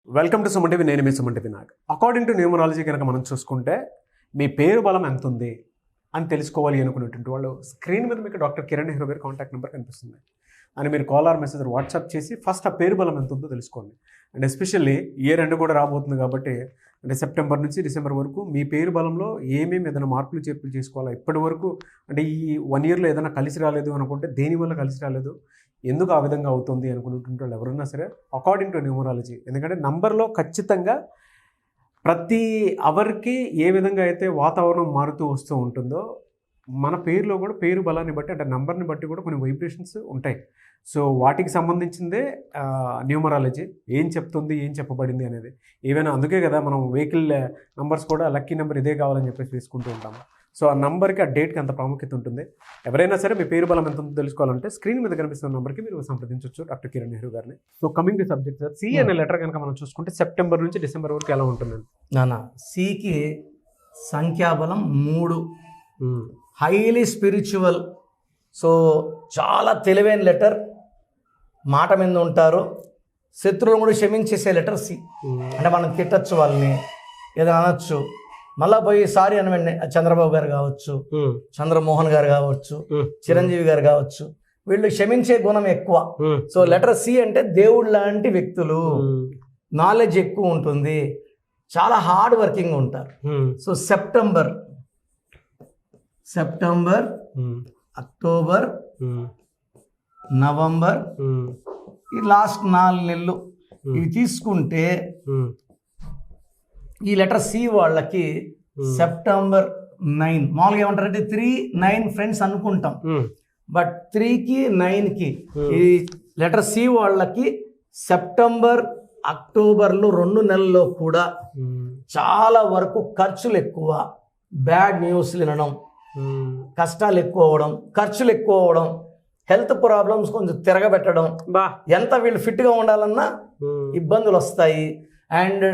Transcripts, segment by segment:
Welcome to Suman TV. నేను మీ Suman TV Nag. According to numerology కనుక మనం చూసుకుంటే మీ పేరు బలం ఎంత ఉంది అని తెలుసుకోవాలి అనుకునేటువంటి వాళ్ళు స్క్రీన్ మీద మీకు డాక్టర్ కిరణ్ నెహ్రూ గారి కాంటాక్ట్ నెంబర్ కనిపిస్తుంది అని మీరు కాల్ ఆర్ మెసేజ్ వాట్సాప్ చేసి ఫస్ట్ ఆ పేరు బలం ఎంత ఉందో తెలుసుకోండి. అండ్ ఎస్పెషల్లీ ఇయర్ ఎండ్ కూడా రాబోతుంది కాబట్టి అంటే సెప్టెంబర్ నుంచి డిసెంబర్ వరకు మీ పేరు బలంలో ఏమేమి ఏదైనా మార్పులు చేర్పులు చేసుకోవాలా, ఇప్పటి వరకు అంటే ఈ 1 yearలో ఏదైనా కలిసి రాలేదు అనుకుంటే దేనివల్ల కలిసి రాలేదు, ఎందుకు ఆ విధంగా అవుతుంది అనుకున్నటువంటి వాళ్ళు ఎవరైనా సరే అకార్డింగ్ టు న్యూమరాలజీ, ఎందుకంటే నంబర్లో ఖచ్చితంగా ప్రతి అవర్కి ఏ విధంగా అయితే వాతావరణం మారుతూ వస్తూ ఉంటుందో మన పేరులో కూడా పేరు బలాన్ని బట్టి అంటే నంబర్ని బట్టి కూడా కొన్ని వైబ్రేషన్స్ ఉంటాయి. సో వాటికి సంబంధించిందే న్యూమరాలజీ ఏం చెప్తుంది, ఏం చెప్పబడింది అనేది. ఏవైనా అందుకే కదా మనం వెహికల్ నంబర్స్ కూడా లక్కీ నెంబర్ ఇదే కావాలని చెప్పేసి తీసుకుంటూ ఉంటాము. సో ఆ నంబర్కి ఆ డేట్కి అంత ప్రాముఖ్యత ఉంటుంది. ఎవరైనా సరే మీ పేరు బలం ఎంత ఉందో తెలుసుకోవాలంటే స్క్రీన్ మీద కనిపిస్తున్న నెంబర్కి మీరు సంప్రదించవచ్చు డాక్టర్ కిరణ్ నెహ్రూ గారిని. So coming to subject sir, C అనే లెటర్ కనుక మనం చూసుకుంటే సెప్టెంబర్ నుంచి డిసెంబర్ వరకు ఎలా ఉంటుందండి? నానా సికి సంఖ్యాబలం 3, హైలీ స్పిరిచువల్. సో చాలా తెలివైన లెటర్, మాట మీద ఉంటారు, శత్రువులను కూడా క్షమించేసే లెటర్ సి. అంటే మనం తిట్టచ్చు వాళ్ళని, ఏదైనా అనొచ్చు, మళ్ళా పోయి సారీ అని చంద్రబాబు గారు కావచ్చు, చంద్రమోహన్ గారు కావచ్చు, చిరంజీవి గారు కావచ్చు, వీళ్ళు క్షమించే గుణం ఎక్కువ. సో లెటర్ సి అంటే దేవుడు లాంటి వ్యక్తులు, నాలెడ్జ్ ఎక్కువ ఉంటుంది, చాలా హార్డ్ వర్కింగ్ ఉంటారు. సో సెప్టెంబర్, అక్టోబర్, నవంబర్, ఈ లాస్ట్ 4 నెలలు ఇవి తీసుకుంటే ఈ లెటర్ సి వాళ్ళకి సెప్టెంబర్ 9, మామూలుగా ఏమంటారంటే 3, 9 ఫ్రెండ్స్ అనుకుంటాం, బట్ 3కి 9కి ఈ లెటర్ సి వాళ్ళకి సెప్టెంబర్, అక్టోబర్లో 2 నెలల్లో కూడా చాలా వరకు ఖర్చులు ఎక్కువ, బ్యాడ్ న్యూస్ వినడం, కష్టాలు ఎక్కువ అవ్వడం, ఖర్చులు ఎక్కువ అవ్వడం, హెల్త్ ప్రాబ్లమ్స్ కొంచెం తిరగబెట్టడం, ఎంత వీళ్ళు ఫిట్గా ఉండాలన్నా ఇబ్బందులు వస్తాయి, అండ్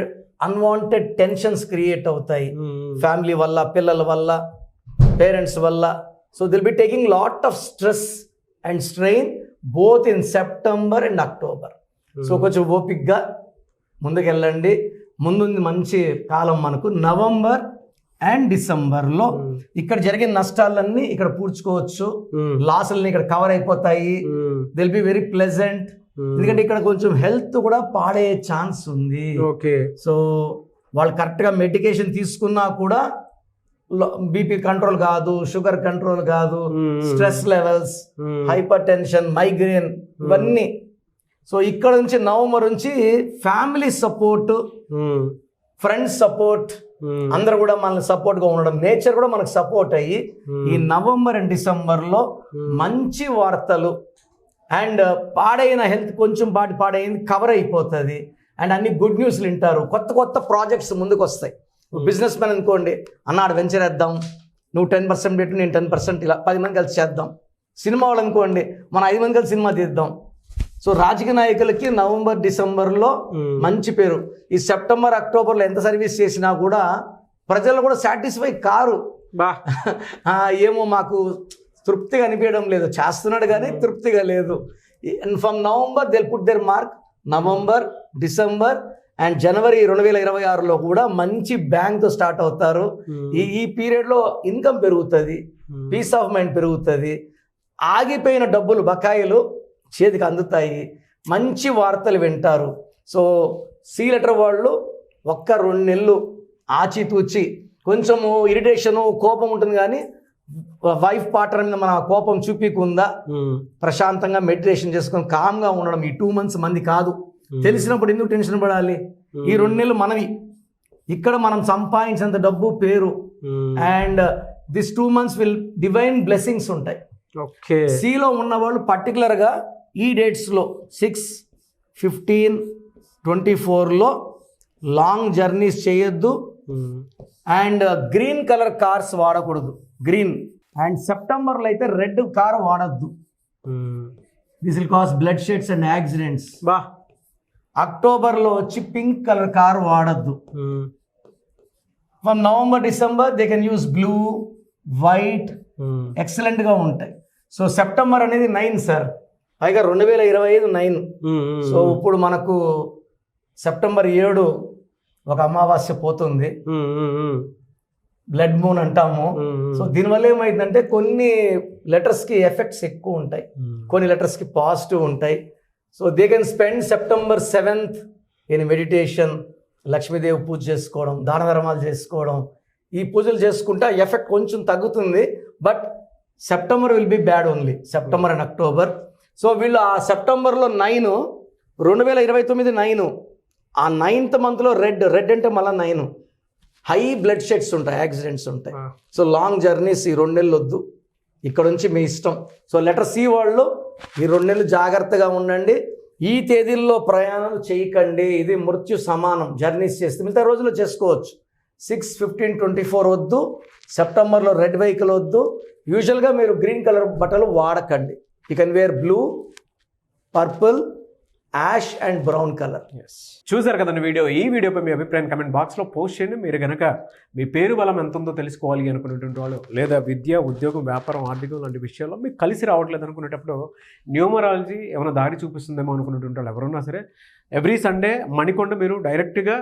అన్వాంటెడ్ టెన్షన్స్ క్రియేట్ అవుతాయి ఫ్యామిలీ వల్ల, పిల్లల వల్ల, పేరెంట్స్ వల్ల. So will be taking lot of stress and strain both in September and October. So కొంచెం ఓపిక్గా ముందుకెళ్ళండి. ముందుంది మంచి కాలం మనకు. నవంబర్ అండ్ డిసెంబర్లో ఇక్కడ జరిగిన నష్టాలన్నీ ఇక్కడ పూడ్చుకోవచ్చు, లాసులన్నీ ఇక్కడ కవర్ అయిపోతాయి. దిల్ బి వెరీ ప్లెజెంట్, ఎందుకంటే ఇక్కడ కొంచెం హెల్త్ కూడా పాడే ఛాన్స్ ఉంది. ఓకే. సో వాళ్ళు కరెక్ట్గా మెడికేషన్ తీసుకున్నా కూడా బీపీ కంట్రోల్ కాదు, షుగర్ కంట్రోల్ కాదు, stress levels, hyper tension, migraine, ఇవన్నీ. సో ఇక్కడ నుంచి నవంబర్ నుంచి ఫ్యామిలీ సపోర్ట్, ఫ్రెండ్స్ సపోర్ట్, అందరు కూడా మనల్ని సపోర్ట్గా ఉండడం, నేచర్ కూడా మనకు సపోర్ట్ అయ్యి ఈ నవంబర్ అండ్ డిసెంబర్లో మంచి వార్తలు అండ్ పాడైన హెల్త్ కొంచెం పాడైంది కవర్ అయిపోతుంది, అండ్ అన్ని గుడ్ న్యూస్లు వింటారు. కొత్త కొత్త ప్రాజెక్ట్స్ ముందుకు వస్తాయి. బిజినెస్ మ్యాన్ అనుకోండి, అన్నాడు వెంచర్ వేద్దాం, నువ్వు 10% పెట్టు, నేను 10%, ఇలా 10 మంది కలిసి చేద్దాం. సినిమా వాళ్ళు అనుకోండి, మన 5 మంది కలిసి సినిమా తీద్దాం. సో రాజకీయ నాయకులకి నవంబర్, డిసెంబర్లో మంచి పేరు. ఈ సెప్టెంబర్, అక్టోబర్లో ఎంత సర్వీస్ చేసినా కూడా ప్రజలు కూడా సాటిస్ఫై కారు. ఏమో మాకు తృప్తిగా అనిపించడం లేదు, చేస్తున్నాడు కానీ తృప్తిగా లేదు. From November they put their mark. November, December and జనవరి 2026లో కూడా మంచి బ్యాంక్తో స్టార్ట్ అవుతారు. ఈ పీరియడ్లో ఇన్కమ్ పెరుగుతుంది, పీస్ ఆఫ్ మైండ్ పెరుగుతుంది, ఆగిపోయిన డబ్బులు, బకాయిలు చేతికి అందుతాయి, మంచి వార్తలు వింటారు. సో సి లెటర్ వాళ్ళు 1-2 నెలలు ఆచితూచి, కొంచెము ఇరిటేషను, కోపం ఉంటుంది, కానీ వైఫ్ పార్ట్నర్ మీద మన కోపం చూపికుందా, ప్రశాంతంగా మెడిటేషన్ చేసుకొని కామ్గా ఉండడం. ఈ 2 months మంది కాదు, తెలిసినప్పుడు ఎందుకు టెన్షన్ పడాలి? ఈ 2 నెలలు మనవి. ఇక్కడ మనం సంపాదించినంత డబ్బు, పేరు, and this 2 months will divine blessings ఉంటాయి. ఓకే. సిలో ఉన్నవాళ్ళు పర్టికులర్గా ఈ డేట్స్లో 6, 15, 24లో లాంగ్ జర్నీస్ చేయొద్దు, అండ్ గ్రీన్ కలర్ కార్స్ వాడకూడదు, గ్రీన్. అండ్ సెప్టెంబర్లో అయితే రెడ్ కార్ వాడద్దు, this will cause blood sheds and accidents. అక్టోబర్లో వచ్చి పింక్ కలర్ కార్ వాడద్దు. From November, December they can use blue, white, ఎక్సలెంట్గా ఉంటాయి. సో సెప్టెంబర్ అనేది 9 సార్, పైగా 2025 9. సో ఇప్పుడు మనకు సెప్టెంబర్ 7 ఒక అమావాస్య పోతుంది, బ్లడ్ మూన్ అంటాము. సో దీనివల్ల ఏమైందంటే కొన్ని లెటర్స్కి ఎఫెక్ట్స్ ఎక్కువ ఉంటాయి, కొన్ని లెటర్స్కి పాజిటివ్ ఉంటాయి. So they can spend September 7th in meditation, Lakshmidevi పూజ చేసుకోవడం, దాన ధర్మాలు చేసుకోవడం. ఈ పూజలు చేసుకుంటే ఆ ఎఫెక్ట్ కొంచెం తగ్గుతుంది. But September will be bad only, September and October. So వీళ్ళు ఆ సెప్టెంబర్లో 9, 2029 9, ఆ 9th మంత్లో రెడ్ అంటే మళ్ళీ 9, హై బ్లడ్ షెడ్స్ ఉంటాయి, యాక్సిడెంట్స్ ఉంటాయి. సో లాంగ్ జర్నీస్ ఈ 2 నెలలు వద్దు, ఇక్కడ నుంచి మీ ఇష్టం. సో లెటర్ సి వాళ్ళు ఈ 2 నెలలు జాగ్రత్తగా ఉండండి, ఈ తేదీల్లో ప్రయాణాలు చేయకండి, ఇది మృత్యు సమానం. జర్నీస్ చేస్తే మిగతా రోజుల్లో చేసుకోవచ్చు. 6, 15, 24 వద్దు, సెప్టెంబర్లో రెడ్ వెహికల్ వద్దు. యూజువల్గా మీరు గ్రీన్ కలర్ బట్టలు వాడకండి. You can wear blue, purple, ash and brown colour. చూసారు కదండి వీడియో. ఈ వీడియోపై మీ అభిప్రాయం కమెంట్ బాక్స్లో పోస్ట్ చేయండి. మీరు కనుక మీ పేరు బలం ఎంత ఉందో తెలుసుకోవాలి అనుకునేటువంటి వాళ్ళు, లేదా విద్య, ఉద్యోగం, వ్యాపారం, ఆర్థికం లాంటి విషయాల్లో మీకు కలిసి రావట్లేదు అనుకునేటప్పుడు న్యూమరాలజీ ఏమైనా దారి చూపిస్తుందేమో అనుకునేటువంటి వాళ్ళు ఎవరున్నా సరే, ఎవ్రీ సండే మణికొండ మీరు డైరెక్ట్గా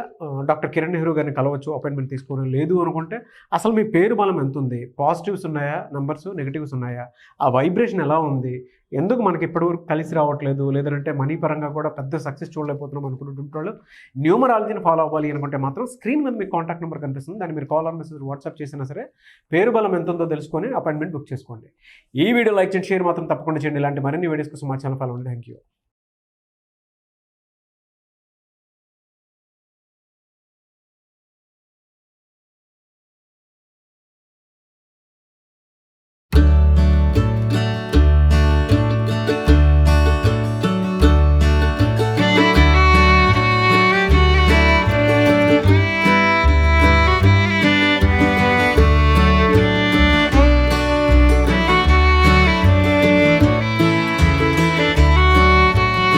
డాక్టర్ కిరణ్ నెహ్రూ గారిని కలవచ్చు, అపాయింట్మెంట్ తీసుకోవడం. లేదు అనుకుంటే అసలు మీ పేరు బలం ఎంత ఉంది, పాజిటివ్స్ ఉన్నాయా, నెంబర్స్ నెగిటివ్స్ ఉన్నాయా, ఆ వైబ్రేషన్ ఎలా ఉంది, ఎందుకు మనకి ఇప్పటివరకు కలిసి రావట్లేదు, లేదంటే మనీ పరంగా కూడా పెద్ద సక్సెస్ చూడలేకపోతున్నాం అనుకున్నటువంటి వాళ్ళు న్యూమరాలజీని ఫాలో అవ్వాలి అనుకుంటే మాత్రం స్క్రీన్ మీద మీకు కాంటాక్ట్ నెంబర్ కనిపిస్తుంది, దాన్ని మీరు కాల్ ఆర్ మెసేజ్ వాట్సాప్ చేసినా సరే పేరు బలం ఎంత ఉందో తెలుసుకొని అపాయింట్మెంట్ బుక్ చేసుకోండి. ఈ వీడియో లైక్ చేయండి, షేర్ మాత్రం తప్పకుండా చేయండి. ఇలాంటి మరిన్ని వీడియోస్ కోసం మా ఛానల్ ఫాలో అవ్వండి. Thank you.